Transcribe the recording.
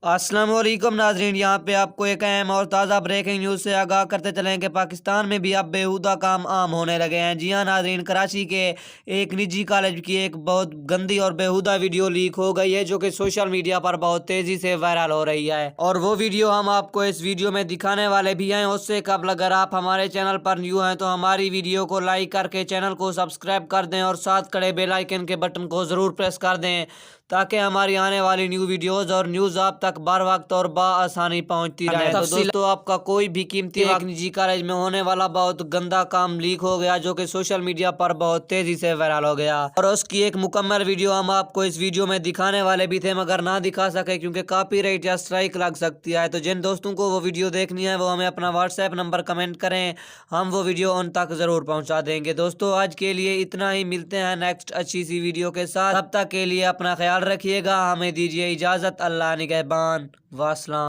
السلام علیکم ناظرین، یہاں پہ آپ کو ایک اہم اور تازہ بریکنگ نیوز سے آگاہ کرتے چلیں کہ پاکستان میں بھی اب بیہودہ کام عام ہونے لگے ہیں۔ جی ہاں ناظرین، کراچی کے ایک نجی کالج کی ایک بہت گندی اور بیہودہ ویڈیو لیک ہو گئی ہے جو کہ سوشل میڈیا پر بہت تیزی سے وائرل ہو رہی ہے، اور وہ ویڈیو ہم آپ کو اس ویڈیو میں دکھانے والے بھی ہیں۔ اس سے قبل اگر آپ ہمارے چینل پر نیو ہیں تو ہماری ویڈیو کو لائک کر کے چینل کو سبسکرائب کر دیں اور ساتھ کھڑے بیل آئیکن کے بٹن کو ضرور پریس کر دیں تاکہ ہماری آنے والی نیو ویڈیوز اور نیوز آپ تک بر وقت اور بآسانی پہنچتی رہے۔ تو دوستو، آپ کا کوئی بھی قیمتی وقت نجی کالج میں ہونے والا بہت گندا کام لیک ہو گیا جو کہ سوشل میڈیا پر بہت تیزی سے وائرل ہو گیا، اور اس کی ایک مکمل ویڈیو ہم آپ کو اس ویڈیو میں دکھانے والے بھی تھے مگر نہ دکھا سکے کیونکہ کاپی رائٹ یا اسٹرائک لگ سکتی ہے۔ تو جن دوستوں کو وہ ویڈیو دیکھنی ہے وہ ہمیں اپنا واٹس ایپ نمبر کمنٹ کریں، ہم وہ ویڈیو ان تک ضرور پہنچا دیں گے۔ دوستو، آج کے لیے اتنا ہی، ملتے ہیں نیکسٹ اچھی سی ویڈیو کے ساتھ، تب تک کے لیے اپنا خیال رکھیے گا، ہمیں دیجیے اجازت، اللہ نگہبان، والسلام۔